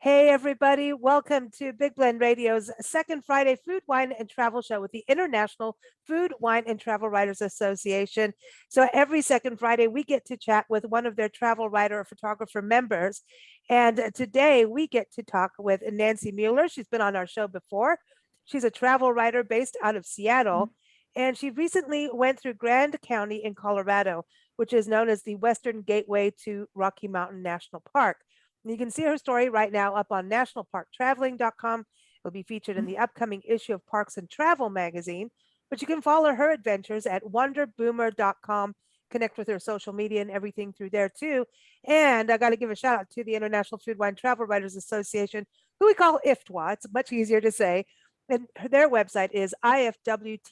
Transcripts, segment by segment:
Hey, everybody. Welcome to Big Blend Radio's second Friday food, wine, and travel show with the International Food, Wine, and Travel Writers Association. So every second Friday, we get to chat with one of their travel writer or photographer members. And today we get to talk with Nancy Mueller. She's been on our show before. She's a travel writer based out of Seattle. And she recently went through Grand County in Colorado, which is known as the Western Gateway to Rocky Mountain National Park. You can see her story right now up on nationalparktraveling.com. It'll be featured in the upcoming issue of Parks and Travel magazine, but you can follow her adventures at wonderboomer.com. Connect with her social media and everything through there too. And I got to give a shout out to the International Food, Wine, Travel Writers Association, who we call IFTWA. It's much easier to say. And their website is ifwtwa.org.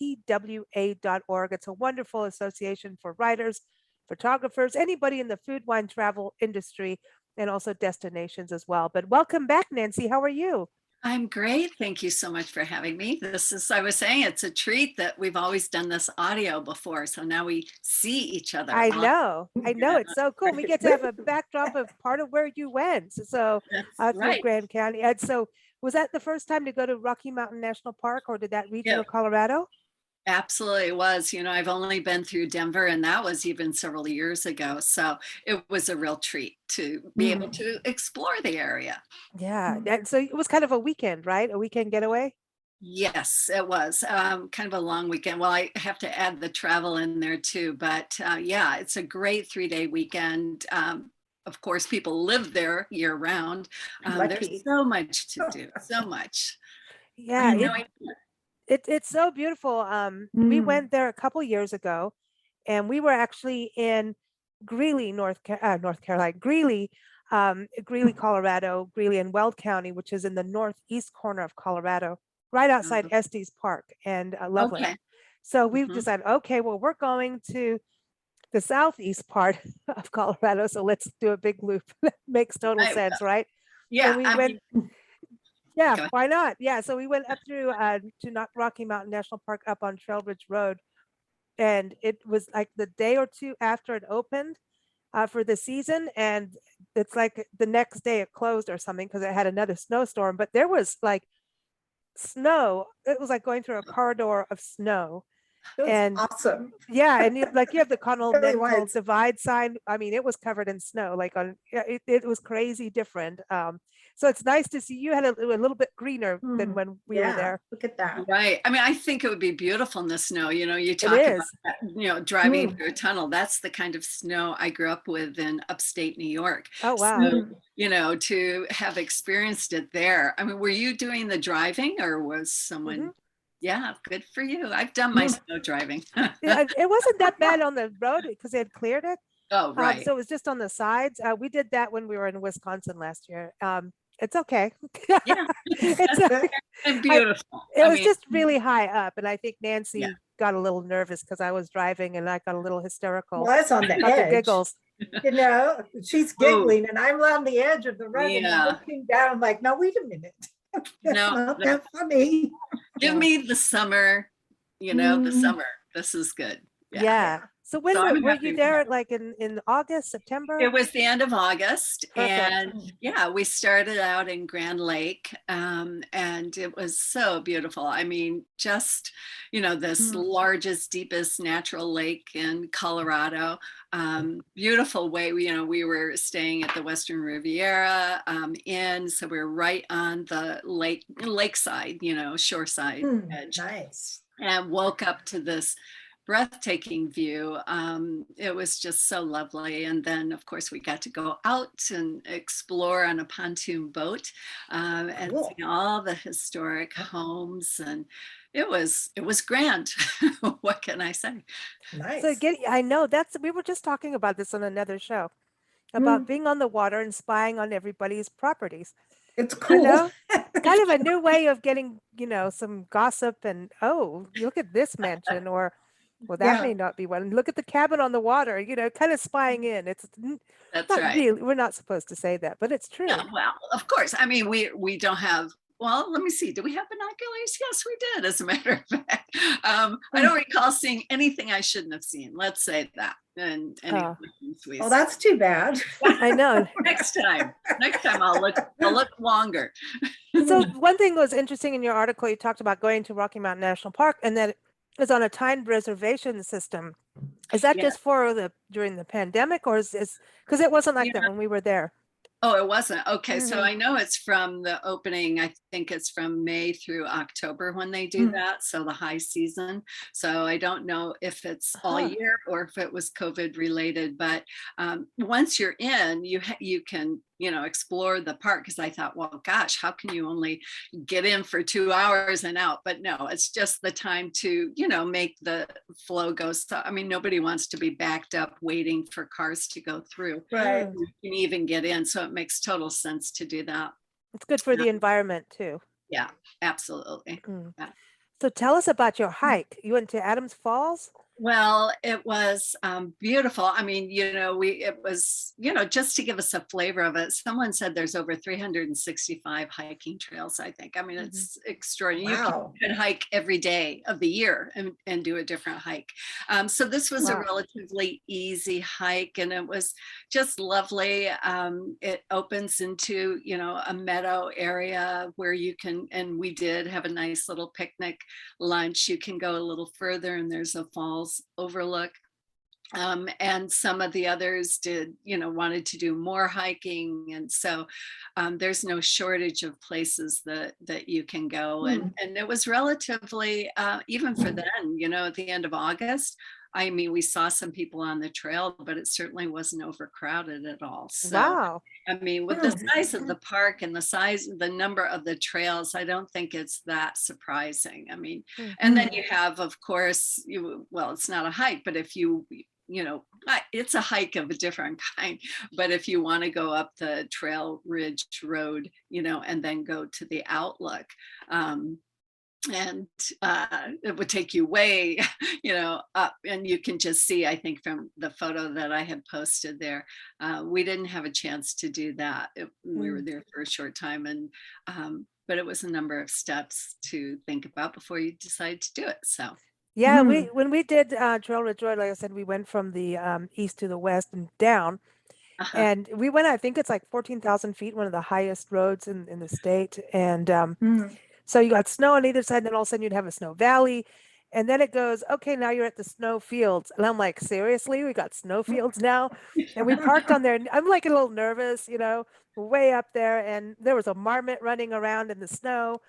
It's a wonderful association for writers, photographers, anybody in the food, wine, travel industry, and also destinations as well. But welcome back, Nancy. How are you? I'm great. Thank you so much for having me. I was saying, it's a treat that we've always done this audio before. So now we see each other. I know. It's so cool. We get to have a backdrop of part of where you went. So That's through right. Grand County. And so was that the first time to go to Rocky Mountain National Park, or did that region of Colorado? Absolutely, it was. I've only been through Denver, and that was even several years ago. So it was a real treat to be able to explore the area. Yeah. And so it was kind of a weekend, right? A weekend getaway? Yes, it was kind of a long weekend. Well, I have to add the travel in there too, but yeah, it's a great 3-day weekend. Of course, people live there year round. There's so much to do, so much. Yeah, it's so beautiful. We went there a couple years ago, and we were actually in Greeley, North Carolina, Greeley, Colorado, Greeley and Weld County, which is in the northeast corner of Colorado, right outside Estes Park and Loveland. Okay. So we've decided, okay, well, we're going to the southeast part of Colorado, so let's do a big loop. That makes total sense, right? Yeah, So we went. Yeah, why not? Yeah, so we went up through to Rocky Mountain National Park up on Trail Ridge Road, and it was like the day or two after it opened for the season, and it's like the next day it closed or something because it had another snowstorm. But there was like snow. It was like going through a corridor of snow. And awesome. Yeah, and you have the Continental Divide sign. I mean, it was covered in snow. It was crazy different. So it's nice to see you had a little bit greener than when we were there. Look at that. Right. I mean, I think it would be beautiful in the snow. You talk about that, driving through a tunnel. That's the kind of snow I grew up with in upstate New York. Oh, wow. So, to have experienced it there. I mean, were you doing the driving, or was someone? Yeah, good for you. I've done my snow driving. It wasn't that bad on the road because they had cleared it. Oh, right. So it was just on the sides. We did that when we were in Wisconsin last year. It's okay. Yeah, it's beautiful. It was just really high up, and I think Nancy got a little nervous because I was driving, and I got a little hysterical. Well, I was on the edge. The giggles. She's giggling, and I'm on the edge of the road, and I'm looking down. I'm like, no, wait a minute. That's not that funny. Give me the summer. The summer. This is good. Yeah. So when were you there? Like in August, September? It was the end of August. Perfect. And we started out in Grand Lake, and it was so beautiful. I mean, just, this largest, deepest natural lake in Colorado. Beautiful way. We were staying at the Western Riviera Inn, so we were right on the lakeside, shoreside edge. Nice. And woke up to this breathtaking view. It was just so lovely. And then, of course, we got to go out and explore on a pontoon boat and see all the historic homes. And it was grand. What can I say? Nice. So I know we were just talking about this on another show about being on the water and spying on everybody's properties. It's cool. Kind of a new way of getting, some gossip and, oh, look at this mansion, or well, that may not be one. Look at the cabin on the water, kind of spying in. That's right. Really, we're not supposed to say that, but it's true. Yeah, well, of course. I mean, we don't have well, let me see. Do we have binoculars? Yes, we did. As a matter of fact, I don't recall seeing anything I shouldn't have seen. Let's say that. And oh, that's too bad. I know. Next time I'll look longer. So one thing was interesting in your article, you talked about going to Rocky Mountain National Park, and that it is on a timed reservation system. Is that just for during the pandemic, or is this because it wasn't like that when we were there? Oh, it wasn't. Okay. So I know it's from the opening. I think it's from May through October when they do that. So the high season. So I don't know if it's all year or if it was COVID related, but once you're in, you can, explore the park. Cause I thought, well, gosh, how can you only get in for 2 hours and out? But no, it's just the time to, make the flow go. So, I mean, nobody wants to be backed up waiting for cars to go through. Right. You can even get in. So it makes total sense to do that. It's good for the environment too. Yeah, absolutely. Yeah. So tell us about your hike. You went to Adams Falls? Well, it was beautiful. I mean, it was, just to give us a flavor of it, someone said there's over 365 hiking trails, I think. I mean, it's extraordinary. Wow. You can hike every day of the year and do a different hike. So this was a relatively easy hike, and it was just lovely. It opens into, a meadow area where you can, and we did have a nice little picnic lunch. You can go a little further and there's a falls overlook. And some of the others did, wanted to do more hiking. And so there's no shortage of places that you can go. And it was relatively, even for then, at the end of August, I mean, we saw some people on the trail, but it certainly wasn't overcrowded at all. So, wow. I mean, with the size of the park and the number of the trails, I don't think it's that surprising. I mean, and then you have, of course, it's not a hike, but if it's a hike of a different kind. But if you want to go up the Trail Ridge Road, and then go to the Outlook, and it would take you way up, and you can just see, I think, from the photo that I had posted there, we didn't have a chance to do that. We were there for a short time, and but it was a number of steps to think about before you decide to do it. So yeah, when we did Trail Ridge Road, like I said, we went from the east to the west and down. And we went, I think it's like 14,000 feet, one of the highest roads in the state. And so you got snow on either side, and then all of a sudden you'd have a snow valley. And then it goes, okay, now you're at the snow fields. And I'm like, seriously, we got snow fields now? And we parked on there. And I'm like a little nervous, way up there. And there was a marmot running around in the snow.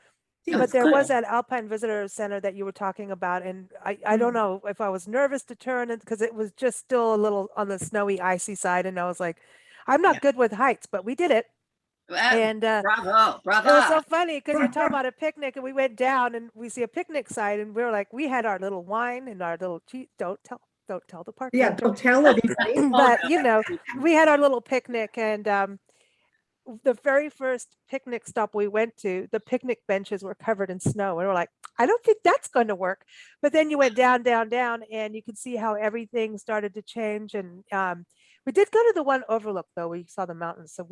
But there was that Alpine Visitor Center that you were talking about. And I don't know if I was nervous to turn it because it was just still a little on the snowy, icy side. And I was like, I'm not good with heights, but we did it. And bravo. It was so funny because you're talking about a picnic, and we went down and we see a picnic site, and we were like, we had our little wine and our little cheese. Don't tell the park. Yeah, don't tell anybody. But we had our little picnic, and the very first picnic stop we went to, the picnic benches were covered in snow, and we're like, I don't think that's going to work. But then you went down, and you could see how everything started to change. And we did go to the one overlook, though. We saw the mountains, so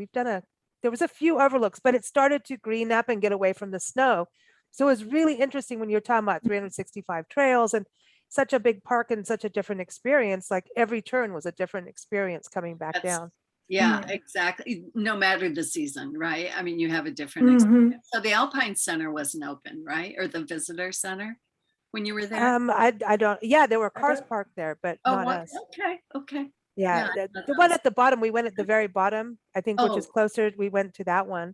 there was a few overlooks, but it started to green up and get away from the snow. So it was really interesting when you're talking about 365 trails and such a big park and such a different experience. Like every turn was a different experience coming back down. Yeah, exactly. No matter the season, right? I mean, you have a different experience. So the Alpine Center wasn't open, right? Or the Visitor Center when you were there? I don't, there were cars parked there, but not us. Okay. Yeah, the one at the bottom, we went at the very bottom, I think, which is closer. We went to that one.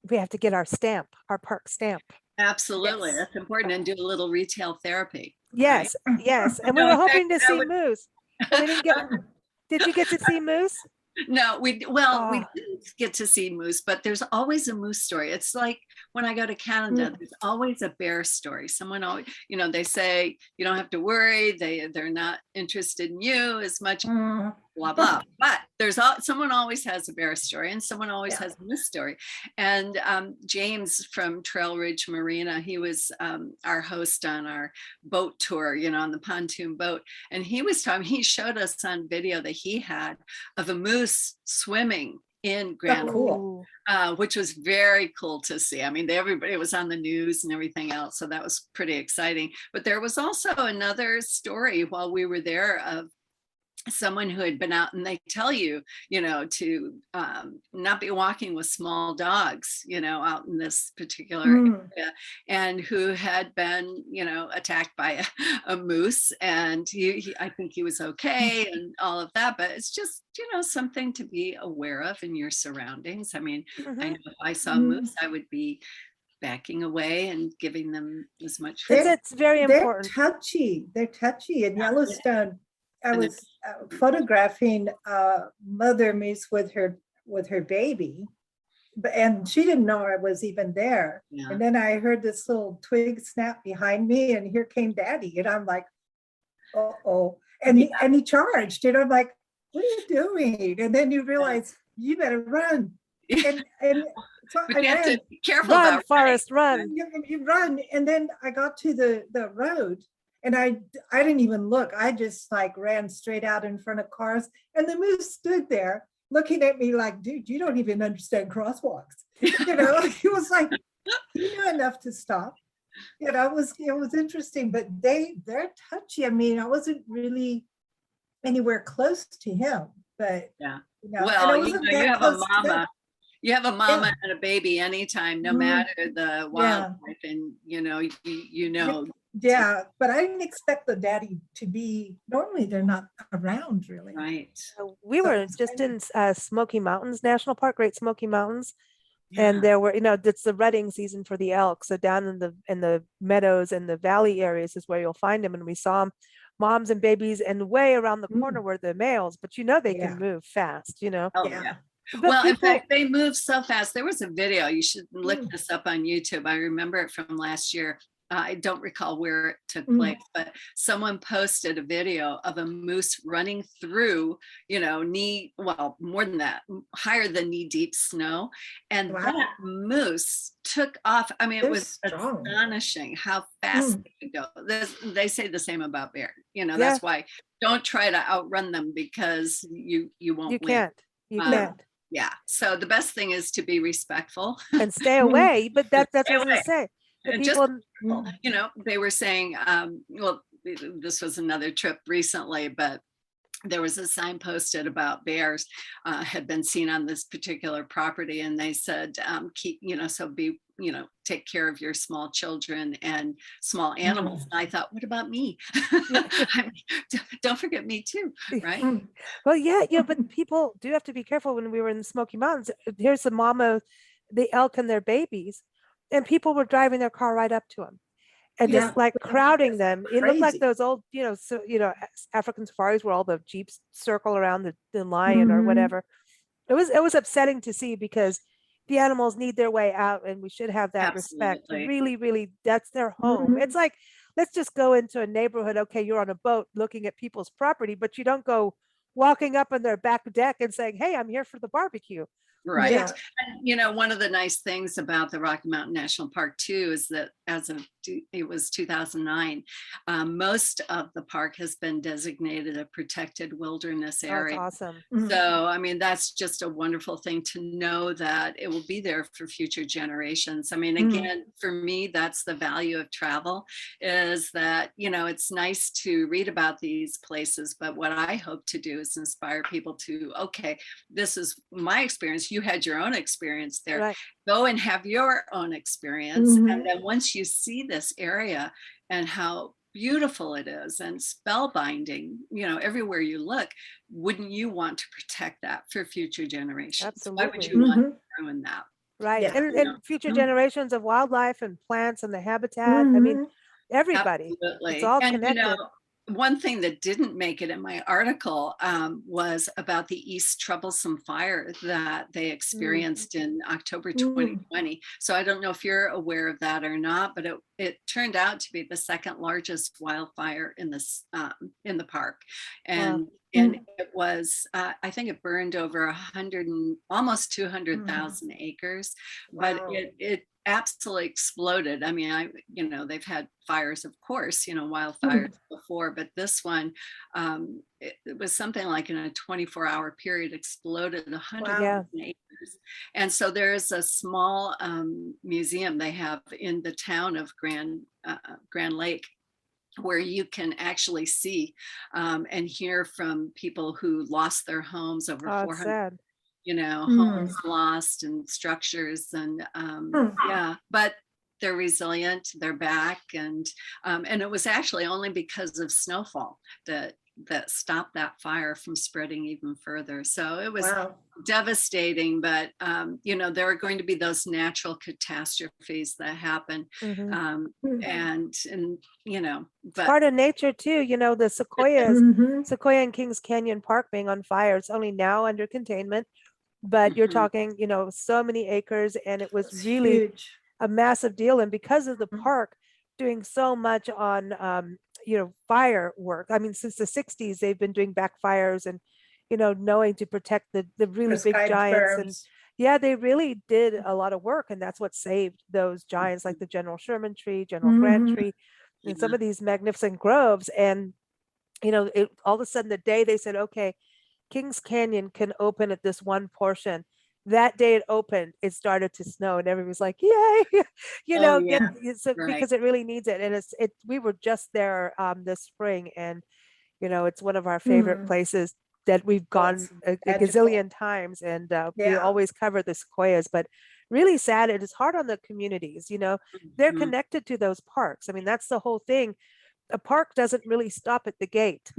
We have to get our stamp, our park stamp. Absolutely. Yes. That's important. And do a little retail therapy. Yes, right? Yes. And we were hoping to see moose. We didn't get, did you get to see moose? No, we didn't get to see moose, but there's always a moose story. It's like when I go to Canada, there's always a bear story. Someone always, they say you don't have to worry. They're not interested in you as much, blah, blah. But someone always has a bear story, and someone always has a moose story. And James from Trail Ridge Marina, he was our host on our boat tour, on the pontoon boat. And he showed us on video that he had of a moose swimming in Grand Lake, Cool. which was very cool to see. I mean, everybody was on the news and everything else, so that was pretty exciting. But there was also another story while we were there of someone who had been out, and they tell you, to not be walking with small dogs, out in this particular area, and who had been, attacked by a moose, and I think he was okay and all of that. But it's just, something to be aware of in your surroundings. I mean, I know if I saw a moose, I would be backing away and giving them as much food. It's very important. They're touchy in Yellowstone. I was photographing mother moose with her baby, and she didn't know I was even there. Yeah. And then I heard this little twig snap behind me, and here came Daddy, and I'm like, uh-oh. And he charged, and I'm like, what are you doing? And then you realize you better run. And so but you have to be careful. Run, Forrest, run. You run, and then I got to the road. And I didn't even look. I just like ran straight out in front of cars. And the moose stood there looking at me like, dude, you don't even understand crosswalks. He was like, he knew enough to stop. It was interesting, but they're touchy. I mean, I wasn't really anywhere close to him, but well, you have a mama. You have a mama and a baby anytime, no matter the wildlife, and Yeah, but I didn't expect the daddy to be, normally they're not around really. Right. We were just in Smoky Mountains National Park, Great Smoky Mountains. Yeah. And there were, it's the rutting season for the elk. So down in the meadows and the valley areas is where you'll find them. And we saw them, moms and babies, and way around the corner were the males, but they can move fast, Oh, yeah. Well, in fact, they move so fast. There was a video, you should look this up on YouTube. I remember it from last year. I don't recall where it took place, but someone posted a video of a moose running through, more than that, higher than knee deep snow. And that moose took off. I mean, it was astonishing how fast they could go. They say the same about bear. That's why don't try to outrun them, because you won't win. You can't. Yeah. So the best thing is to be respectful and stay away. But that's what I was going to say. They were saying, this was another trip recently, but there was a sign posted about bears had been seen on this particular property, and they said, take care of your small children and small animals. And I thought, what about me? Don't forget me too, right? Well, but people do have to be careful. When we were in the Smoky Mountains, here's the mama, the elk and their babies, and people were driving their car right up to them and just like crowding them. It looked like those old, African safaris where all the jeeps circle around the lion or whatever. It was upsetting to see, because the animals need their way out, and we should have that respect. Really, really, that's their home. It's like, let's just go into a neighborhood. Okay, you're on a boat looking at people's property, but you don't go walking up on their back deck and saying, hey, I'm here for the barbecue. Right. Yeah. And, one of the nice things about the Rocky Mountain National Park too is that as of it was 2009, most of the park has been designated a protected wilderness area. That's awesome. So, I mean, that's just a wonderful thing to know that it will be there for future generations. I mean, again, for me, that's the value of travel, is that, it's nice to read about these places, but what I hope to do is inspire people to, okay, this is my experience. You had your own experience there. Right. Go and have your own experience. And then once you see this area and how beautiful it is and spellbinding, everywhere you look, wouldn't you want to protect that for future generations? Absolutely. Why would you want to ruin that? Right. Yeah. And future generations of wildlife and plants and the habitat. I mean, everybody. Absolutely. It's all connected. One thing that didn't make it in my article was about the East Troublesome Fire that they experienced in October 2020. So I don't know if you're aware of that or not, but it turned out to be the second largest wildfire in the park. And and it was, I think it burned over 100 and almost 200,000 acres, but Wow. it absolutely exploded. I mean, they've had fires, of course, wildfires before, but this one, it was something like in a 24-hour period exploded 100,000 Yeah. acres. And so there's a small museum they have in the town of Grand Lake, where you can actually see and hear from people who lost their homes, over Oh, it's 400, sad. homes lost and structures, and yeah, but they're resilient, they're back, and it was actually only because of snowfall that stopped that fire from spreading even further. So it was Wow. devastating, but there are going to be those natural catastrophes that happen, and It's but part of nature too. The Sequoia and Kings Canyon Park being on fire. It's only now under containment, but you're talking, so many acres, and it was It's really huge. a massive deal. And because of the park doing so much on, firework, I mean, since the 60s, they've been doing backfires and, knowing to protect the really big Prescribed giants. And firms. yeah, they really did a lot of work. And that's what saved those giants like the General Sherman tree, General Grant tree, and some yeah. of these magnificent groves. And, all of a sudden the day they said, okay, Kings Canyon can open at this one portion. That day it opened, it started to snow, and everybody was like, "Yay!" Oh yeah, right. Because it really needs it, and we were just there this spring, and it's one of our favorite places that we've Oh, gone it's a magical. gazillion times, and we Yeah. always cover the sequoias. But really sad, it is hard on the communities. They're Mhm. connected to those parks. I mean, that's the whole thing. A park doesn't really stop at the gate.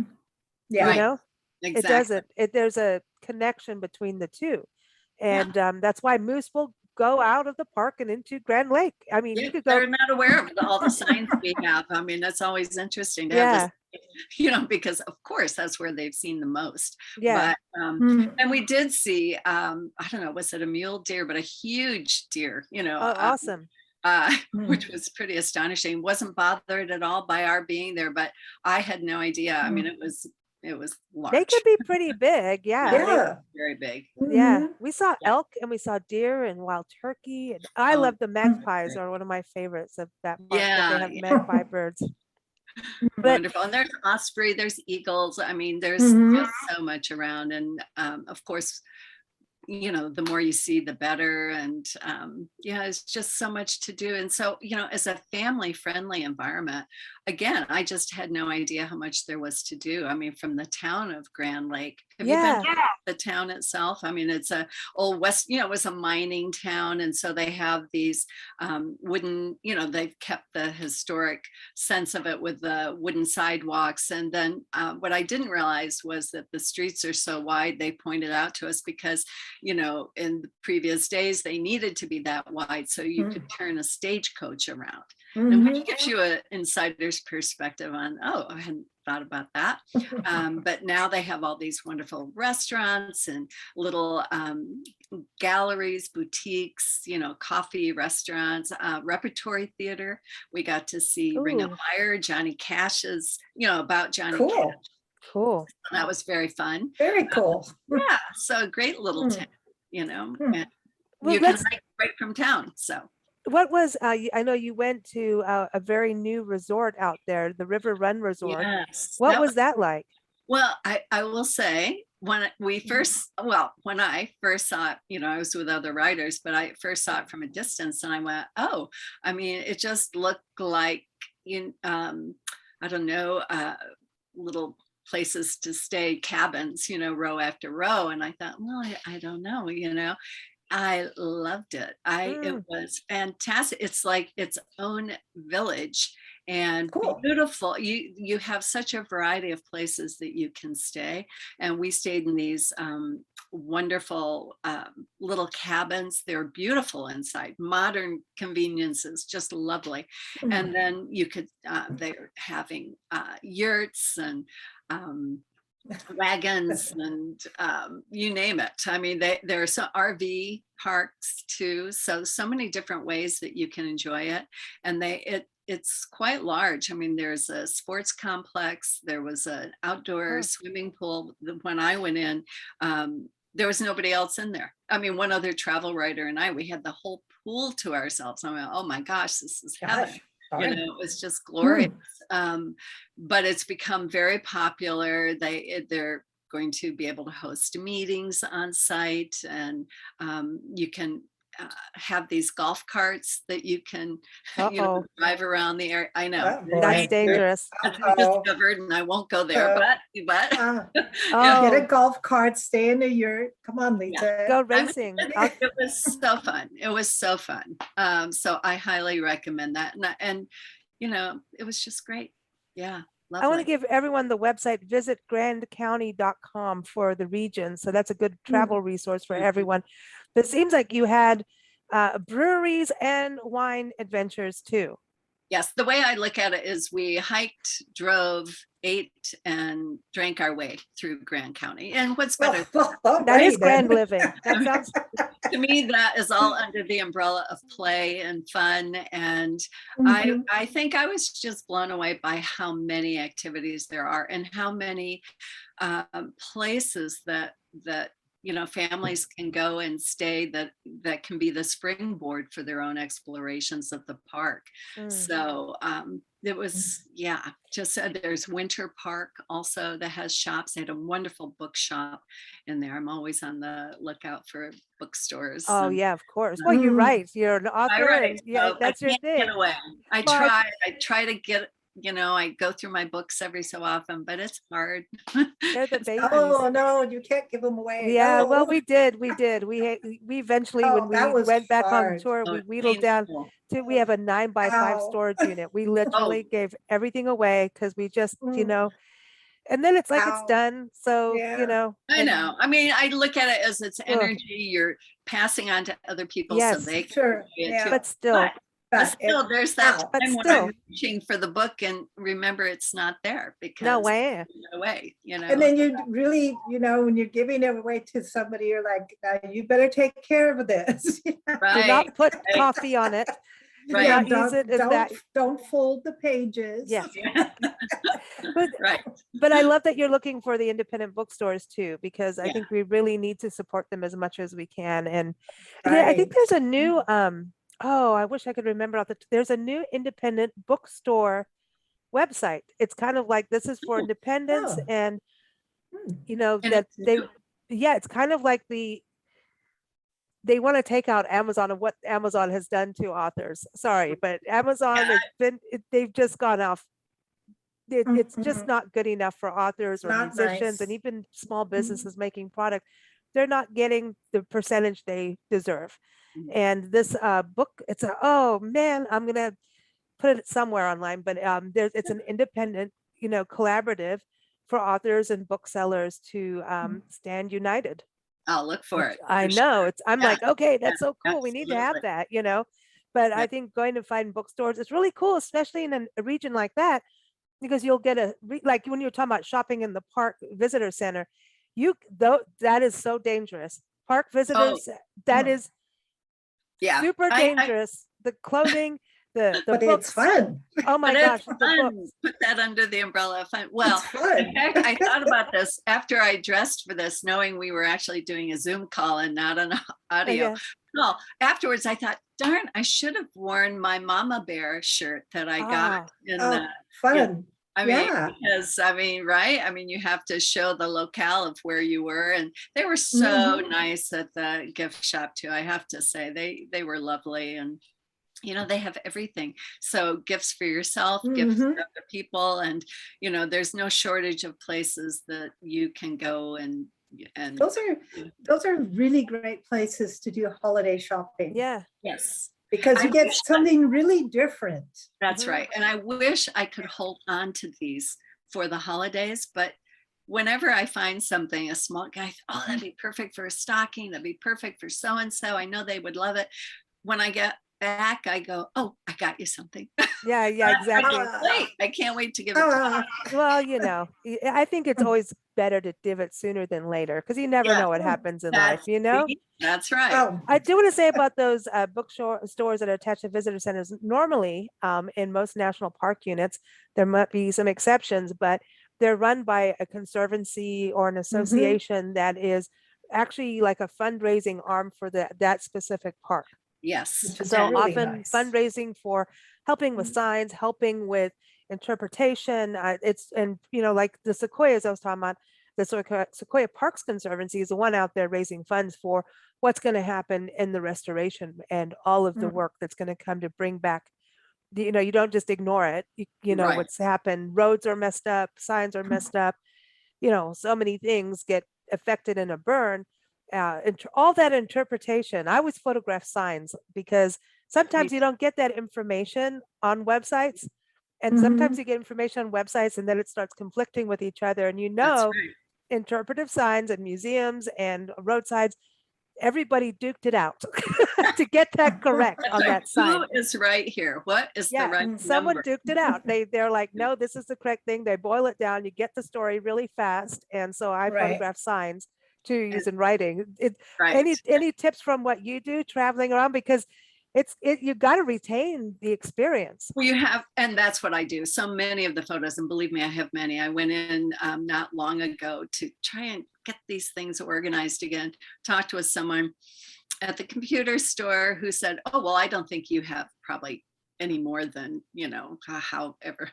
Yeah. Right, It exactly. doesn't. There's a connection between the two. And that's why moose will go out of the park and into Grand Lake. I mean, Yeah, you could go, they're not aware of all the signs we have. I mean, that's always interesting to have this, yeah, because of course that's where they've seen the most. yeah. But and we did see, I don't know, was it a mule deer, but a huge deer, Oh, awesome. which was pretty astonishing. Wasn't bothered at all by our being there, but I had no idea. I mean, it was large. They could be pretty big. Yeah. Yeah. Very big. Yeah. We saw Yeah. elk and we saw deer and wild turkey. And I Oh, love the magpies great. are one of my favorites of that park, that they Yeah, have magpie birds. But wonderful. And there's osprey, there's eagles. I mean, there's just so much around. And of course, the more you see, the better. And it's just so much to do. And so, as a family friendly environment, again, I just had no idea how much there was to do. I mean, from the town of Grand Lake. Have you been to the town itself? I mean, it's a old West, it was a mining town. And so they have these wooden, they've kept the historic sense of it with the wooden sidewalks. And then what I didn't realize was that the streets are so wide, they pointed out to us, because in the previous days they needed to be that wide so you could turn a stagecoach around, and which gives you an insider's perspective on, I hadn't thought about that. But now they have all these wonderful restaurants and little galleries, boutiques, coffee restaurants, repertory theater. We got to see Ring of Fire, Johnny Cash's, about Johnny Cash. Cool. That was very fun. Very cool. Yeah, so great little town, and Well, you can hike right from town. So what was I know you went to a very new resort out there, the River Run Resort. yes, What was that like? Well, I will say, when I first saw it, I was with other writers, but I first saw it from a distance, and I went, I mean, it just looked like, I don't know, little places to stay, cabins, row after row. And I thought, well, I don't know, I loved it. It was fantastic. It's like its own village, and beautiful. You have such a variety of places that you can stay. And we stayed in these wonderful little cabins. They're beautiful inside, modern conveniences, just lovely. And then you could, they're having yurts and wagons and you name it. I mean, there are some RV parks too. So many different ways that you can enjoy it. And it's quite large. I mean, there's a sports complex. There was an outdoor swimming pool. When I went in, there was nobody else in there. I mean, one other travel writer and we had the whole pool to ourselves. I went, oh my gosh, this is heaven. You know, it was just glorious. But it's become very popular. They're going to be able to host meetings on site, and you can have these golf carts that you can drive around the area. I know that's dangerous. It's discovered, and I won't go there, but get a golf cart, stay in a yurt. Come on, Lisa. Go racing. It was so fun. It was so fun. So I highly recommend that. And you know, it was just great. Yeah. Lovely. I want to give everyone the website, visit grandcounty.com for the region. So that's a good travel resource for everyone. But it seems like you had breweries and wine adventures too. Yes, the way I look at it is we hiked, drove, ate, and drank our way through Grand County. And what's better? That is grand living. That sounds to me, that is all under the umbrella of play and fun. And I think I was just blown away by how many activities there are and how many places that you know, families can go and stay that can be the springboard for their own explorations of the park. So it was, just there's Winter Park also that has shops. They had a wonderful bookshop in there. I'm always on the lookout for bookstores. Oh, yeah, of course. Well, you're right. You're an author. And, so that's your thing. Get away. I try to get, you know, I go through my books every so often, but it's hard. They're the babies. Oh no, you can't give them away. Yeah, no. well, we did. We eventually, when we went back on tour, we wheedled down to, we have a 9x5 storage unit. We literally gave everything away because we just, you know, and then it's like it's done. So, you know. I know. I mean, I look at it as it's energy you're passing on to other people so they can but still. But still, there's that time when I'm reaching for the book and remember it's not there because no way, you know. And then you really, you know, when you're giving it away to somebody, you're like, you better take care of this. Right. Do not put coffee on it. Right. Yeah, don't fold the pages. Yeah. But I love that you're looking for the independent bookstores too, because I think we really need to support them as much as we can. And I think there's a new I wish I could remember there's a new independent bookstore website. It's kind of like, this is for independents and you know, that it's kind of like they want to take out Amazon and what Amazon has done to authors. Sorry, but Amazon they've just gone off. It's just not good enough for authors or musicians and even small businesses making product. They're not getting the percentage they deserve. And this book, it's I'm gonna put it somewhere online, but it's an independent, you know, collaborative for authors and booksellers to stand united. I'll look for it. I know I'm like, okay, that's so cool. We need to have that, you know. But I think going to find bookstores is really cool, especially in a region like that, because you'll get like when you're talking about shopping in the park visitor center, that is so dangerous. Park visitors, that is super dangerous. The clothing, the but books. It's fun. Oh my gosh. Put that under the umbrella of fun. Well, in fact, I thought about this after I dressed for this, knowing we were actually doing a Zoom call and not an audio call. Afterwards, I thought, darn, I should have worn my Mama Bear shirt that I got in the fun. I mean, because right? I mean, you have to show the locale of where you were, and they were so nice at the gift shop too. I have to say, they were lovely, and you know, they have everything. So gifts for yourself, gifts for other people, and you know, there's no shortage of places that you can go and those are really great places to do holiday shopping. Yeah. Yes. Because you get something really different. That's right. And I wish I could hold on to these for the holidays, but whenever I find something, a small guy, that'd be perfect for a stocking, that'd be perfect for so-and-so, I know they would love it. When I get back, I go, oh, I got you something. Yeah, exactly. Wait, I can't wait to give it to you. Well, I think it's always better to give it sooner than later because you never know what happens in life, That's right. Oh, I do want to say about those stores that are attached to visitor centers. Normally, in most national park units, there might be some exceptions, but they're run by a conservancy or an association that is actually like a fundraising arm for that specific park. Yes. which is So really often nice. fundraising for helping with signs, helping with interpretation. Like the sequoias I was talking about, the Sequoia Parks Conservancy is the one out there raising funds for what's going to happen in the restoration and all of the work that's going to come to bring back. You don't just ignore it. You know Right. what's happened. Roads are messed up, signs are messed up. So many things get affected in a burn. All that interpretation. I always photograph signs because sometimes you don't get that information on websites. And sometimes you get information on websites and then it starts conflicting with each other. And That's right. interpretive signs and museums and roadsides, everybody duked it out to get that correct That's on right. that sign. Who is right here? What is the right Someone number? duked it out. They're like, no, this is the correct thing. They boil it down. You get the story really fast. And so I Right. photograph signs to use in writing. Right. Any tips from what you do traveling around? Because you got to retain the experience. Well, you have, and that's what I do. So many of the photos, and believe me, I have many. I went in not long ago to try and get these things organized again. Talked with someone at the computer store who said, oh, well, I don't think you have probably any more than, however.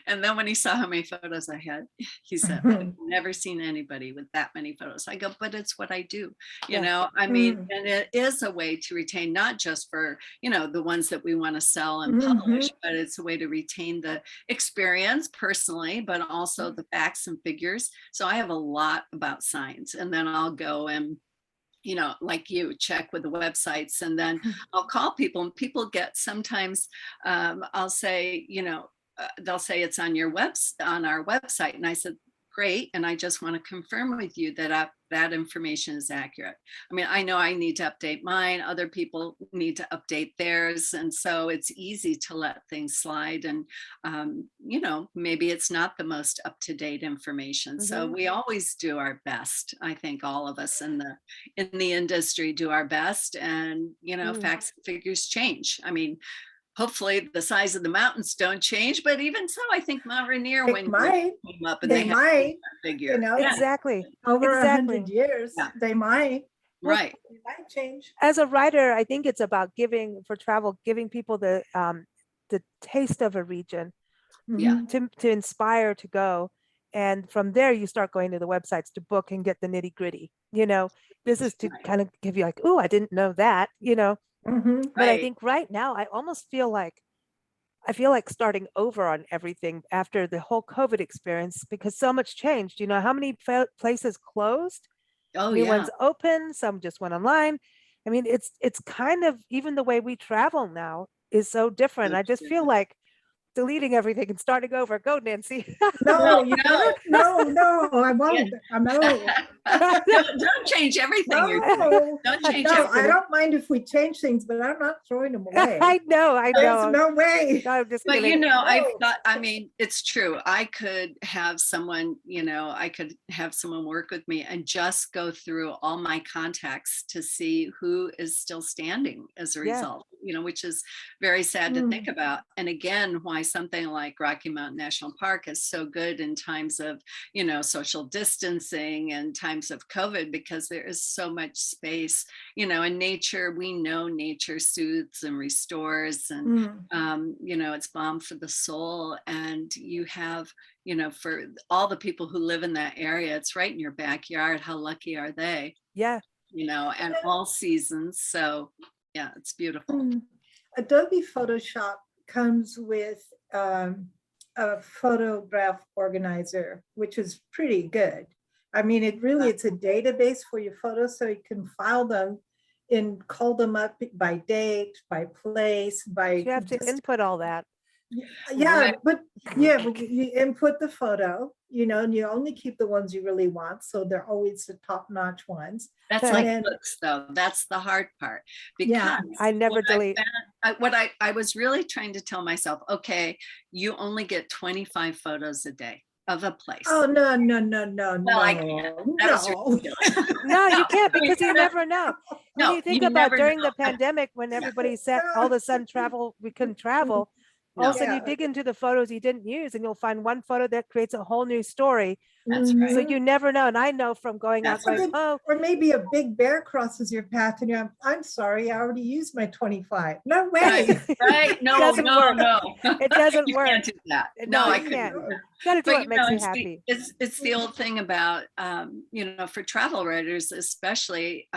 And then when he saw how many photos I had, he said, I've never seen anybody with that many photos. I go, but it's what I do, I mean, and it is a way to retain, not just for, the ones that we want to sell and publish, but it's a way to retain the experience personally, but also the facts and figures. So I have a lot about signs, and then I'll go and like you check with the websites, and then I'll call people, and people get sometimes I'll say, they'll say it's on on our website. And I said, great. And I just want to confirm with you that that information is accurate. I mean, I know I need to update mine. Other people need to update theirs. And so it's easy to let things slide. And, maybe it's not the most up-to-date information. So we always do our best. I think all of us in the industry do our best. And, facts and figures change. I mean, hopefully the size of the mountains don't change, but even so, I think Mount Rainier came up and they might figure. Exactly. Over 100 years, they might. Right. It might change. As a writer, I think it's about giving people the taste of a region, to inspire to go. And from there, you start going to the websites to book and get the nitty gritty. This is to kind of give you like, oh, I didn't know that, But I think right now, I feel like starting over on everything after the whole COVID experience because so much changed. How many places closed? New ones open, some just went online. I mean, it's kind of even the way we travel now is so different. I just feel like deleting everything and starting over. Go, Nancy. No, I won't. I know. Don't change everything. No, don't change everything. I don't mind if we change things, but I'm not throwing them away. I know. There's no way. No, I'm just but kidding. I thought, I mean, it's true. I could have someone, work with me and just go through all my contacts to see who is still standing as a result, which is very sad to think about. And again, why something like Rocky Mountain National Park is so good in times of, social distancing and times of COVID, because there is so much space, in nature. We know nature soothes and restores, and, it's balm for the soul. And you have, for all the people who live in that area, it's right in your backyard. How lucky are they? Yeah. And all seasons. So yeah, it's beautiful. Adobe Photoshop comes with a photograph organizer, which is pretty good. I mean, it's a database for your photos, so you can file them and call them up by date, by place, by. You have to input all that. Yeah, but you input the photo, and you only keep the ones you really want. So they're always the top-notch ones. That's And like then- books, though. That's the hard part. Yeah. Because I never what delete. I was really trying to tell myself, okay, you only get 25 photos a day of a place. Oh, no, Well, I can't. That was ridiculous. No, you can't, I mean, because you never know. When No, you think you about never during know. the pandemic, when everybody said all of a sudden we couldn't travel, all of a sudden you Yeah. dig into the photos you didn't use and you'll find one photo that creates a whole new story. That's right. So you never know. And I know from going out That's going, right. oh, Or maybe a big bear crosses your path and I'm sorry, I already used my 25. No way. Right? No, Doesn't work. no. It doesn't You work. can't do that. No, I you couldn't can't. do that. You gotta do But what makes you it's happy. it's the old thing about for travel writers especially,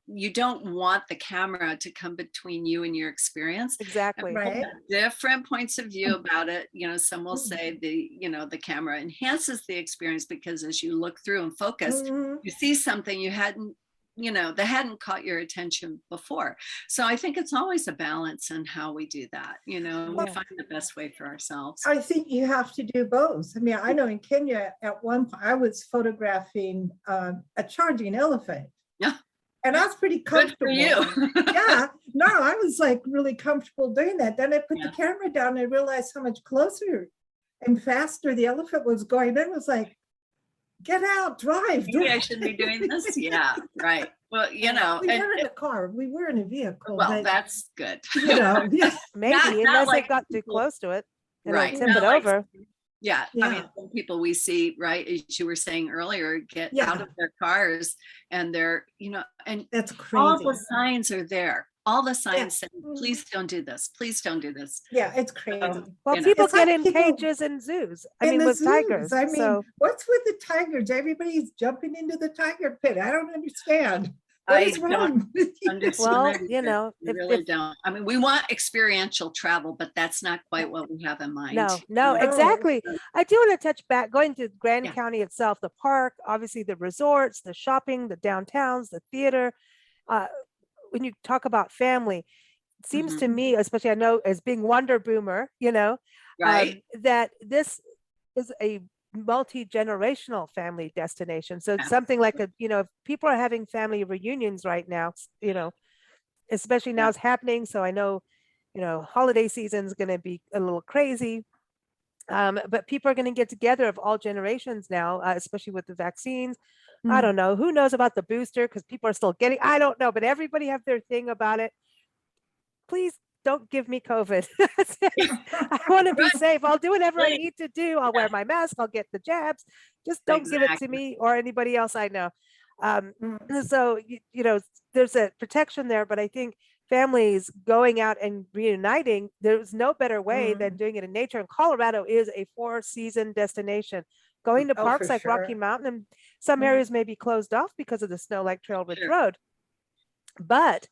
you don't want the camera to come between you and your experience. Exactly. Right. Different points of view about it. Some will say Mm-hmm. the camera enhances the experience because as you look through and focus, Mhm. you see something you hadn't that hadn't caught your attention before. So I think it's always a balance in how we do that. We Yeah. find the best way for ourselves. I think you have to do both. I mean, I know in Kenya at one point I was photographing a charging elephant. Yeah. And I was pretty Good for comfortable. you. Yeah, no, I was like really comfortable doing that. Then I put Yeah. the camera down and I realized how much closer and faster the elephant was going. Then it was like, get out, drive. Maybe I shouldn't be doing this. Yeah, right. Well, We were in a car. We were in a vehicle. well, but, that's good. yeah. Maybe, not unless like it got too people- close to it. It'll Right. tip Not it like- over. Yeah, I mean, Yeah. some people we see, right, as you were saying earlier, get Yeah. out of their cars and they're, and That's all crazy. the signs are there. All the signs saying, Mhm. please don't do this. Please don't do this. Yeah, it's crazy. Well, you know. people It's get like in people- cages and zoos. I In mean, the with zoos, tigers. I mean, So what's with the tigers? Everybody's jumping into the tiger pit. I don't understand. What I is don't wrong with you? understand Well, that you either. know, We if- really if- don't. I mean, we want experiential travel, but that's not quite what we have in mind. no, No. exactly. I do want to touch back, going to Grand Yeah. County itself, the park, obviously the resorts, the shopping, the downtowns, the theater. When you talk about family, it seems Mhm. to me, especially I know as being Wonder Boomer, Right? that this is a multi-generational family destination. So Yeah. something like if people are having family reunions right now, especially now Yeah. it's happening. So I know, holiday season is going to be a little crazy. But people are going to get together of all generations now, especially with the vaccines. I Mm. don't know. Who knows about the booster? Because people are still getting, I don't know, but everybody have their thing about it. Please don't give me COVID. I want to be Right. safe. I'll do whatever I Right. need to do. I'll wear my mask. I'll get the jabs. Just don't give it to Exactly. me or anybody else I know. Mm. So, there's a protection there, but I think families going out and reuniting, there's no better way than doing it in nature. And Colorado is a 4-season destination. Going to Oh, parks for like Rocky sure. Mountain, and some Mhm. areas may be closed off because of the snow, like Trail Ridge Sure. Road. But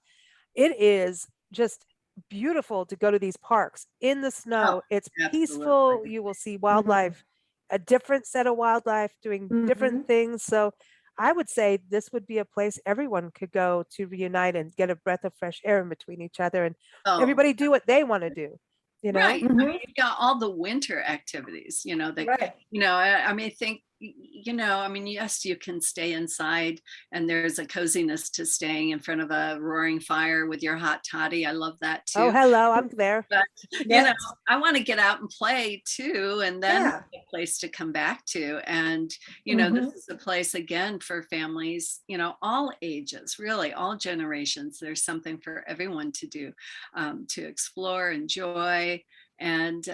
it is just beautiful to go to these parks in the snow. It's peaceful. absolutely. You will see wildlife, a different set of wildlife doing different Mhm. things. So I would say this would be a place everyone could go to reunite and get a breath of fresh air in between each other, and Oh, everybody do what they want to do. right. I Mhm. mean, you've got all the winter activities, that, Right. I mean, I think, I mean, yes, you can stay inside and there's a coziness to staying in front of a roaring fire with your hot toddy. I love that too. Oh, hello, I'm there. But, Yes. I want to get out and play too, and then Yeah. a place to come back to. And, this Mhm. is a place again for families, all ages, really all generations. There's something for everyone to do, to explore, enjoy, and,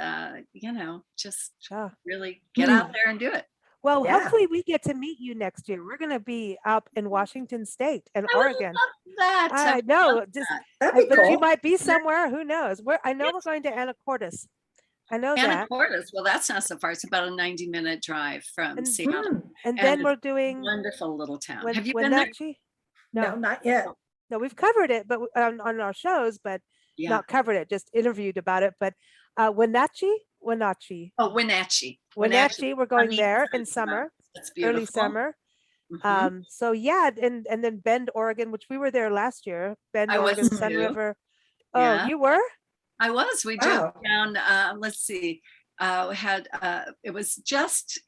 just Ah. really get Mm. out there and do it. Well, Yeah. hopefully we get to meet you next year. We're going to be up in Washington State and I would Oregon. love that. I would know, love just that. That'd be but you cool. might be somewhere. Who knows? I know we're going to Anacortes. I know that. Anacortes, well, that's not so far. It's about a 90-minute drive from And- Seattle. Mm. And And then it's we're doing Wonderful little town. when Have you been there? Wenatchee. No, No, not yet. no, we've covered it, but on our shows, but Yeah. not covered it, just interviewed about it. But Wenatchee, Oh, Wenatchee. Wenatchee, we're going Honey, there in it's summer, It's beautiful. early summer. Mhm. So yeah, and then Bend, Oregon, which we were there last year. Bend, I was Oregon, Sun too. River. Oh, Yeah. you were? I was. We Wow. drove down, let's see, had it was just,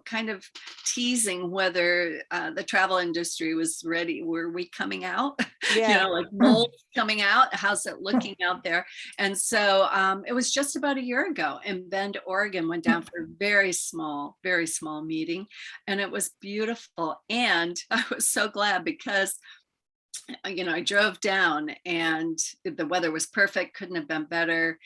kind of teasing whether the travel industry was ready. Were we coming out? Yeah. Like mold coming out. How's it looking out there? And so it was just about a year ago in Bend, Oregon, went down for a very small meeting, and it was beautiful. And I was so glad because I drove down and the weather was perfect, couldn't have been better.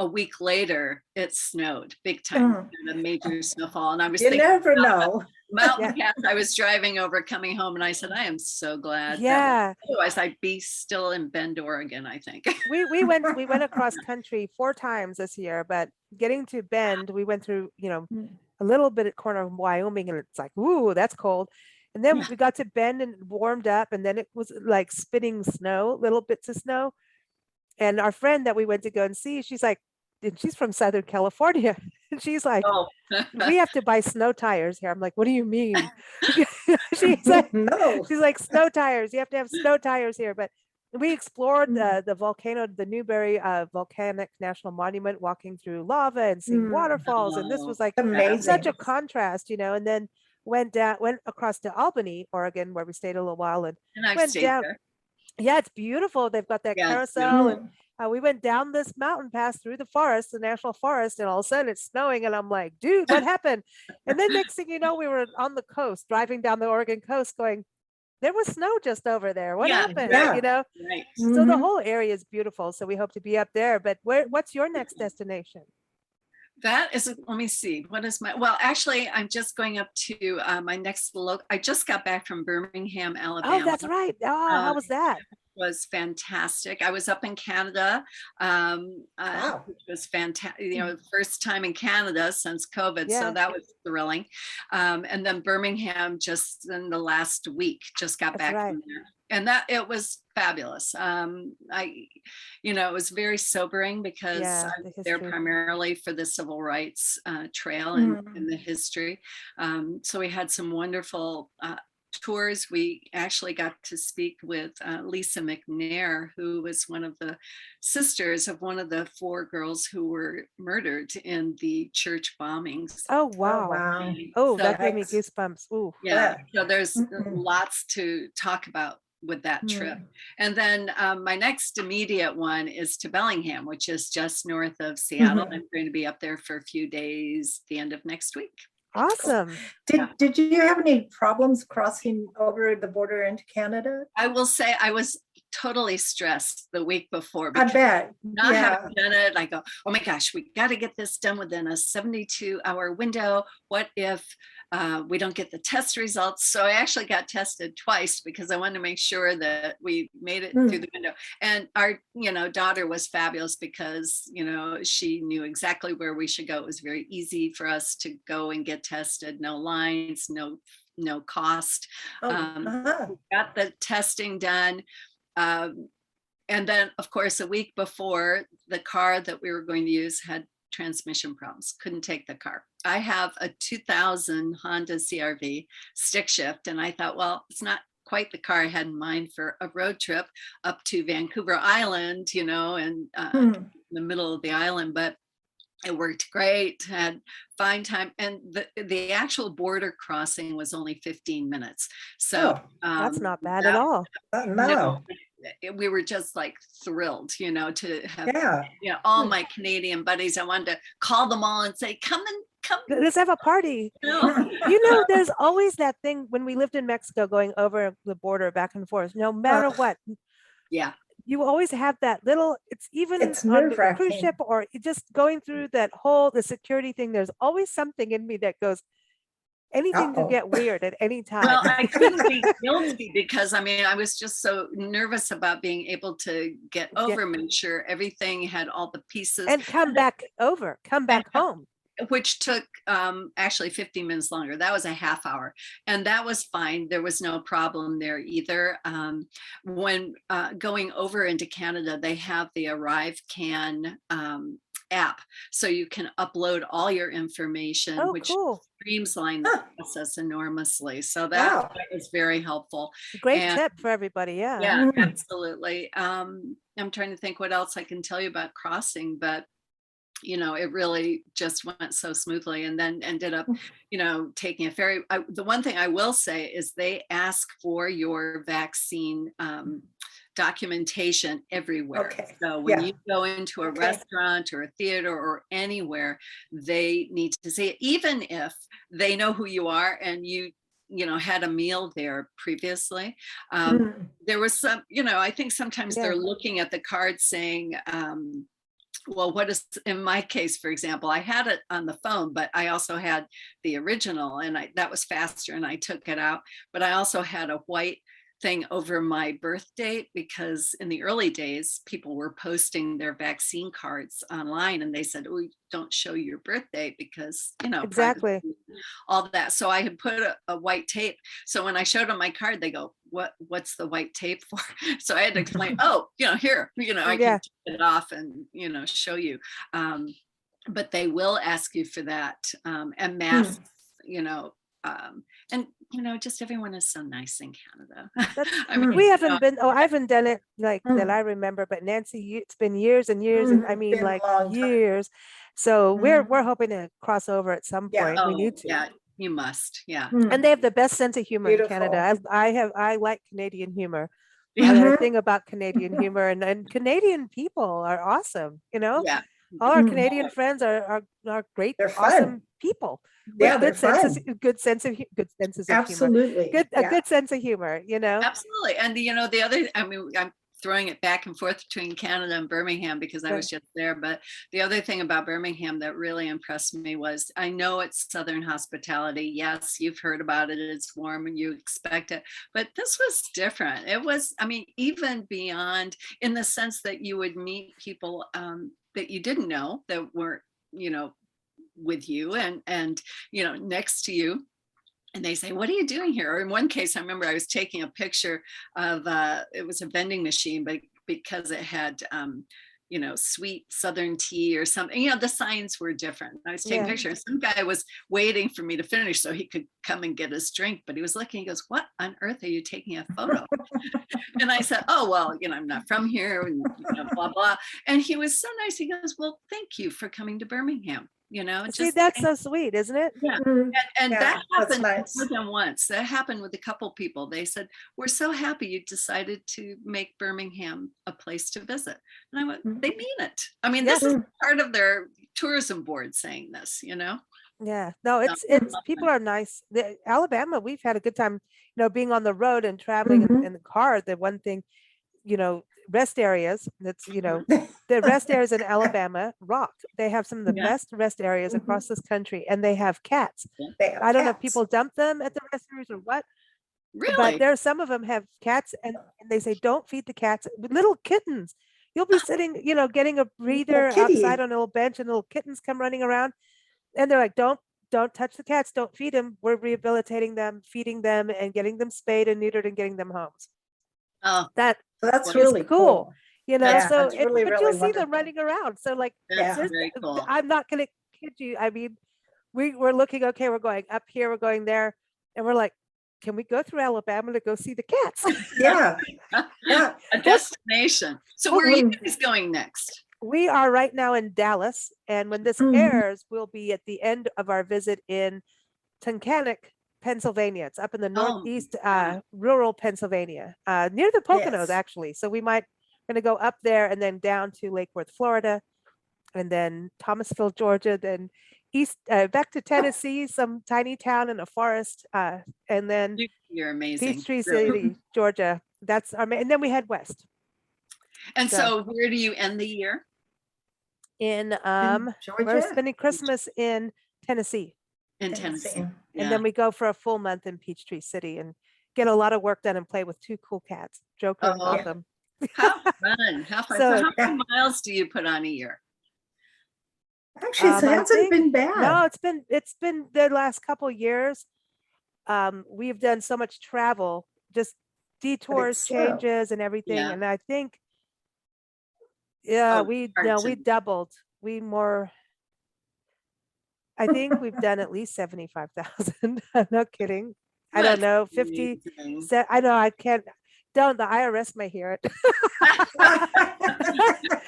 A week later, it snowed big time, a major snowfall. And I was You thinking never about know. the mountain pass I was driving over coming home. And I said, I am so glad. Yeah. Otherwise, I'd be still in Bend, Oregon, I think. We went across country 4 times this year, but getting to Bend, we went through, a little bit at corner of Wyoming, and it's like, ooh, that's cold. And then we got to Bend and warmed up, and then it was like spitting snow, little bits of snow. And our friend that we went to go and see, she's like, and she's from Southern California. And she's like, Oh, we have to buy snow tires here. I'm like, what do you mean? she's like, No. she's like, snow tires. You have to have snow tires here. But we explored the volcano, the Newberry Volcanic National Monument, walking through lava and seeing waterfalls. And this was like Amazing. such a contrast, and then went across to Albany, Oregon, where we stayed a little while, and I've went stayed down. there. Yeah, it's beautiful. They've got that Yeah, it's carousel, and we went down this mountain pass through the forest, the national forest, and all of a sudden it's snowing, and I'm like, dude, what happened? And then next thing you know, we were on the coast, driving down the Oregon coast, going, there was snow just over there. What happened? Yeah. Right. So the whole area is beautiful. So we hope to be up there. But what's your next destination? That is, let me see, what is well, actually, I'm just going up to my next I just got back from Birmingham, Alabama. Oh, that's right. Oh, how was that? Was fantastic. I was up in Canada, which was fantastic. The first time in Canada since COVID, so that was thrilling. And then Birmingham just in the last week, just got back from there, and it was fabulous. It was very sobering because I'm there primarily for the civil rights trail and the history. So we had some wonderful tours. We actually got to speak with Lisa McNair, who was one of the sisters of one of the 4 girls who were murdered in the church bombings. Oh, wow. Oh, so that gave me goosebumps. Ooh. Yeah. So there's lots to talk about with that trip. And then my next immediate one is to Bellingham, which is just north of Seattle. I'm going to be up there for a few days the end of next week. Awesome. Did you have any problems crossing over the border into Canada? I will say I was totally stressed the week before. I bet. Not having done it, I go, oh my gosh, we got to get this done within a 72-hour window. What if we don't get the test results? So I actually got tested twice because I wanted to make sure that we made it through the window. And our, daughter was fabulous because, she knew exactly where we should go. It was very easy for us to go and get tested. No lines, no cost. Got the testing done. And then, of course, a week before, the car that we were going to use had transmission problems. Couldn't take the car. I have a 2000 Honda CRV stick shift, and I thought, well, it's not quite the car I had in mind for a road trip up to Vancouver Island, and in the middle of the island, but it worked great, had fine time. And the actual border crossing was only 15 minutes. So that's not bad at all. No. We were just like thrilled, to have all my Canadian buddies. I wanted to call them all and say, come. Let's have a party. There's always that thing when we lived in Mexico, going over the border back and forth, no matter what. Yeah. You always have that little, it's on the cruise ship or just going through the security thing. There's always something in me that goes, anything could get weird at any time. Well, I couldn't be guilty because I was just so nervous about being able to get over, make sure everything had all the pieces. And come back home. Which took actually 15 minutes longer. That was a half hour. And that was fine. There was no problem there either. When going over into Canada, they have the Arrive Can app, so you can upload all your information, Oh, which cool. streamlines Huh. the process enormously. So Wow. that was very helpful. Great And tip for everybody. Yeah. yeah, Mm. absolutely. I'm trying to think what else I can tell you about crossing, but it really just went so smoothly, and then ended up, taking a ferry. The one thing I will say is they ask for your vaccine documentation everywhere. Okay. So when Yeah. you go into a Okay. restaurant or a theater or anywhere, they need to see it, even if they know who you are and had a meal there previously. Mm. There was some, I think sometimes Yeah. they're looking at the card saying, well, what is, in my case, for example, I had it on the phone, but I also had the original, and that was faster, and I took it out. But I also had a white thing over my birth date, because in the early days, people were posting their vaccine cards online, and they said, oh, don't show your birth date because, Exactly. privacy, all that. So I had put a white tape. So when I showed them my card, they go, what's the white tape for? So I had to explain, here, I Yeah. can take it off and, show you. But they will ask you for that, and masks, and just everyone is so nice in Canada. That's, I mean, we haven't been, I haven't done it like that Mm. I remember, but Nancy, it's been years and years, and I Mm, mean been a like long time. years. So we're Mhm. hoping to cross over at some Yeah. point. We need to. yeah, you must. Yeah. Mm. And they have the best sense of humor in Canada. Beautiful. I like Canadian humor. I Yeah. got a Mhm. thing about Canadian humor, and Canadian people are awesome. Yeah. All our Mm. Canadian friends are great, They're awesome fun. people Yeah, with they're good senses of humor, Absolutely. a Yeah. good sense of humor. Absolutely. And the other, I mean, I'm throwing it back and forth between Canada and Birmingham because I Right. was just there. But the other thing about Birmingham that really impressed me was, I know it's Southern hospitality. Yes, you've heard about it. It's warm and you expect it. But this was different. It was, I mean, even beyond, in the sense that you would meet people that you didn't know, that weren't, with you and next to you. And they say, what are you doing here? Or in one case, I remember I was taking a picture of, it was a vending machine, but because it had, sweet Southern tea or something, the signs were different. I was taking Yeah. pictures. Some guy was waiting for me to finish so he could come and get his drink, but he was looking, he goes, what on earth are you taking a photo? And I said, oh, well, I'm not from here, and blah, blah. And he was so nice. He goes, well, thank you for coming to Birmingham. See, that's so sweet, isn't it? Yeah. Mm. And Yeah, that that's happened nice. more than once. That happened with a couple people. They said, we're so happy you decided to make Birmingham a place to visit. And I went, they mean it. I mean, this is part of their tourism board saying this, Yeah, no, it's people are nice. Alabama, we've had a good time, being on the road and traveling Mhm. in the car. The one thing, rest areas, the rest areas in Alabama rock. They have some of the Yeah. best rest areas Mhm. across this country, and they have cats. They have I don't know if cats. people dump them at the rest areas or what, but Really? some of them have cats, and they say don't feed the cats. Little kittens. You'll be sitting, getting a breather outside kitty. on a little bench, and little kittens come running around. And they're like, don't touch the cats, don't feed them. We're rehabilitating them, feeding them, and getting them spayed and neutered and getting them homes. Oh, That So that's is really cool. That's- So that's really, but really you'll see wonderful. them running around. So like, that's Yeah. very cool. I'm not gonna kid you. I mean, we're looking, okay, we're going up here, we're going there, and we're like, can we go through Alabama to go see the cats? Yeah. Yeah. A destination. So where are you guys going next? We are right now in Dallas, and when this Mhm. airs, we'll be at the end of our visit in Tunkhannock, Pennsylvania. It's up in the northeast, rural Pennsylvania, near the Poconos, Yes. actually. So we might going to go up there and then down to Lake Worth, Florida, and then Thomasville, Georgia, then east back to Tennessee, some tiny town in a forest, and then You're amazing. Peachtree really. City, Georgia. That's our and then we head west And so where do you end the year? in In we're Georgia? spending Christmas in Tennessee. In Tennessee. And Yeah. then we go for a full month in Peachtree City and get a lot of work done and play with two cool cats, Joker and Oh, Gotham. How fun. How fun. So- So how many miles do you put on a year? Actually, it I hasn't think- been bad. No, it's been the last couple years. We've done so much travel, just detours, slow. changes, and everything. Yeah. And I think, yeah, Oh, we hard to- doubled I think we've done at least 75,000. I'm not kidding. I don't That's know, 50. amazing. I know I can't, the IRS may hear it.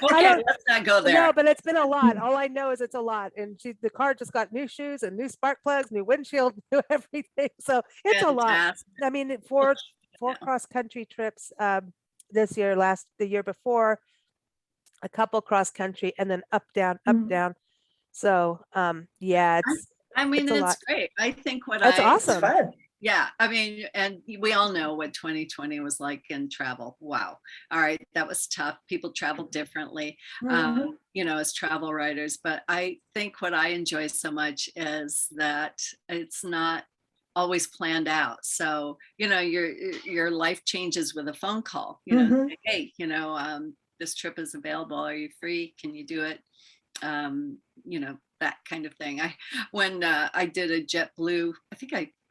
Okay, don't- let's not go there. No, but it's been a lot. All I know is it's a lot. And the car just got new shoes and new spark plugs, new windshield, new everything. So it's a lot. Fantastic. I mean, four cross country trips this year, the year before, a couple cross country, and then up, down, up, Mm. down. So yeah, I mean, it's a it's lot. great. I think That's It's awesome. fun. Yeah, I mean, and we all know what 2020 was like in travel. Wow. All right, that was tough. People travel differently, Mhm. you know, as travel writers. But I think what I enjoy so much is that it's not always planned out. So, you know, your life changes with a phone call. You know, Mhm. say, hey, you know, this trip is available. Are you free? Can you do it? You know, that kind of thing. When I did a JetBlue,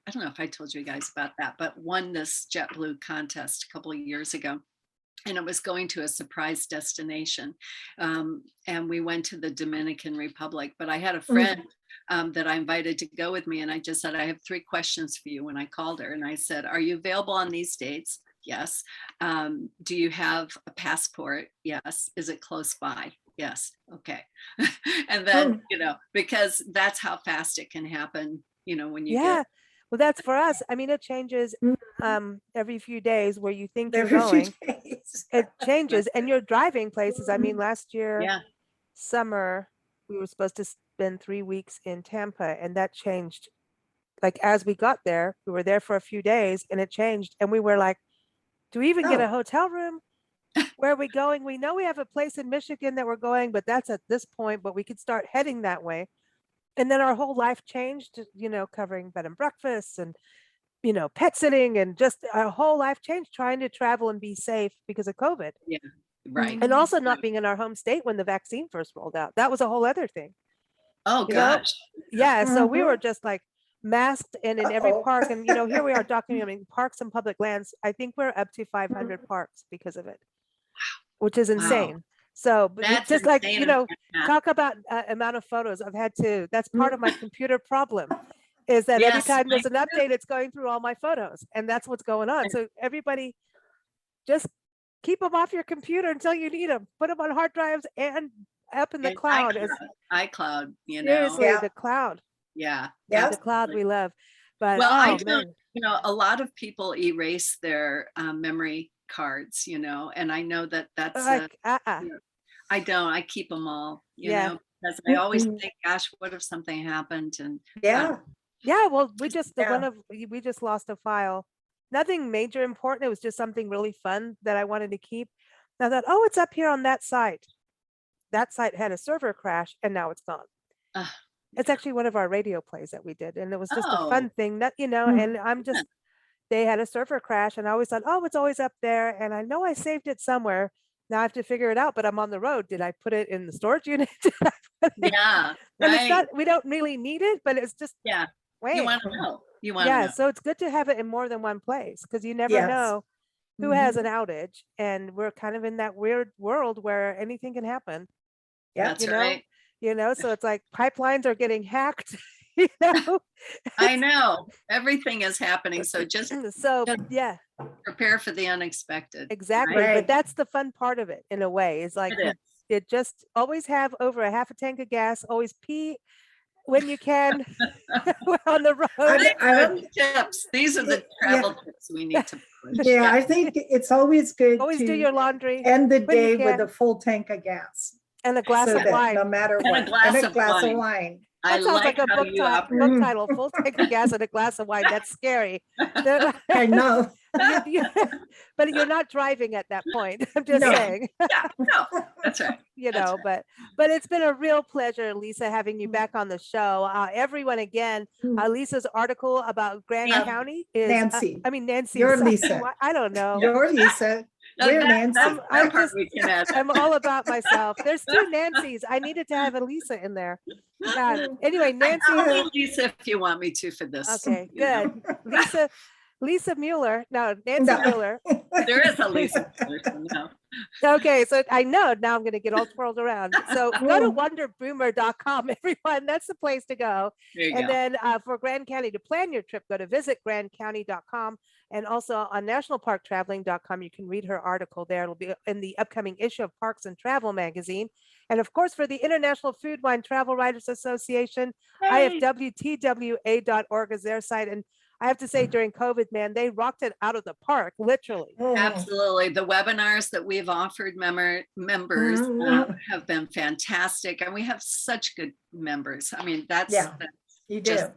I don't know if I told you guys about that, but won this JetBlue contest a couple of years ago. And it was going to a surprise destination. And we went to the Dominican Republic. But I had a friend that I invited to go with me. And I just said, I have 3 questions for you when I called her. And I said, are you available on these dates? Yes. Do you have a passport? Yes. Is it close by? Yes. Okay. And then, you know, because that's how fast it can happen, you know, when you Yeah. get. Well, that's for us. I mean, it changes Mhm. every few days where you think you're Every few going. days. It changes, and you're driving places. I mean, last year Yeah. summer we were supposed to spend 3 weeks in Tampa, and that changed. Like as we got there, we were there for a few days, and it changed, and we were like, "Do we even get a Oh. hotel room? Where are we going? We know we have a place in Michigan that we're going, but that's at this point. But we could start heading that way." And then our whole life changed, you know, covering bed and breakfasts and, you know, pet sitting, and just our whole life changed trying to travel and be safe because of COVID. Yeah. Right. And also not being in our home state when the vaccine first rolled out. That was a whole other thing. Oh, You know? gosh. Yeah. So we were Mhm. just like masked and in every Uh-oh. park. And, you know, here we are documenting parks and public lands. I think we're up to 500 Mhm. parks because of it, which is Wow. insane. So, but it's That's just like, insane you and know, fantastic. talk about amount of photos I've had to, that's part of my computer problem, is that every Yes, time there's mine an update, it's going through all my photos, and that's what's going on. So everybody just keep them off your computer until you need them. Put them on hard drives and up in the And cloud. iCloud, you know. Seriously, Yeah. the cloud, Yeah. Yeah. the cloud absolutely. we love. But Well, I oh don't, man, you know, a lot of people erase their memory cards, you know, and I know that that's like you know, I don't. I keep them all, you yeah. know, because I always Mhm. think, gosh, what if something happened? And Yeah. Yeah, well, we Yeah. just lost a file. Nothing major important. It was just something really fun that I wanted to keep. And I thought, oh, it's up here on that site. That site had a server crash and now it's gone. uh, It's actually one of our radio plays that we did. And it was just a oh, fun thing that, you know, Mhm. and they had a server crash and I always thought, oh, it's always up there. And I know I saved it somewhere. Now I have to figure it out, but I'm on the road. Did I put it in the storage unit? Did I put it- yeah, And it's right. not, we don't really need it, but it's just, Yeah. You wait. want to know. You want to Yeah, know. so it's good to have it in more than one place because you never Yes. know who has Mhm. an outage, and we're kind of in that weird world where anything can happen. Yeah. That's You know, right. so it's like pipelines are getting hacked. You know, I know everything is happening. So just so just yeah, prepare for the unexpected. exactly. Right? But Right. that's the fun part of it in a way. Is like It is. it just always have over a half a tank of gas. Always pee when you can on the road. These are I'm- the tips. These are the travel tips we need to push. Yeah, I think it's always good Always do to your laundry end the when you day with can. a full tank of gas. And a glass So of that wine. no matter And a what. glass And a of glass wine. of wine. I That sounds like like a how book, you operate. book title, Full Tank of Gas and a Glass of Wine. That's scary. I know. But you're not driving at that point. I'm just No. saying, Yeah, no, that's right. you That's know, right. but it's been a real pleasure, Lisa, having you back on the show. Everyone, again, Lisa's article about Grant Nancy. County is, Nancy. Nancy. You're sorry, Lisa. I don't know. You're Lisa. We're Nancy. That I'm part just- we can add. I'm all about myself. There's 2 Nancys. I needed to have a Lisa in there. God. Anyway, Nancy. I'll be Lisa if you want me to for this. Okay, you know. good. Lisa, Lisa Mueller. No, Nancy No. Mueller. There is a Lisa person now. Okay, so I know now I'm going to get all twirled around. So go to Oh. wonderboomer.com, everyone. That's the place to go. There you And go. then for Grand County to plan your trip, go to visitgrandcounty.com. And also on nationalparktraveling.com, you can read her article there. It'll be in the upcoming issue of Parks and Travel magazine. And of course, for the International Food, Wine, Travel Writers Association, Yay. ifwtwa.org is their site. And I have to say, during COVID, man, they rocked it out of the park, literally. Oh. Absolutely. The webinars that we've offered members Mhm. have been fantastic. And we have such good members. I mean, that's You do. just,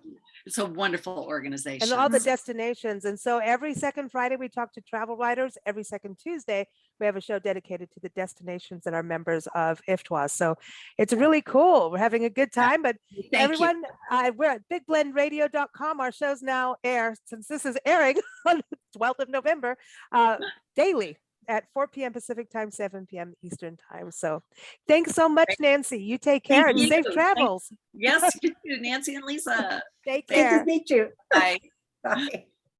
it's a wonderful organization. And all the destinations. And so every second Friday, we talk to travel writers. Every second Tuesday, we have a show dedicated to the destinations that are members of IFTWA. So it's really cool. We're having a good time. But Thank everyone, we're at bigblendradio.com. Our shows now air, since this is airing on the 12th of November, daily at 4 p.m. Pacific time, 7 p.m. Eastern time. So thanks so much, Nancy. You take care and safe travels. Yes, you too, Nancy and Lisa. Take Good to care. meet you. Bye. Bye.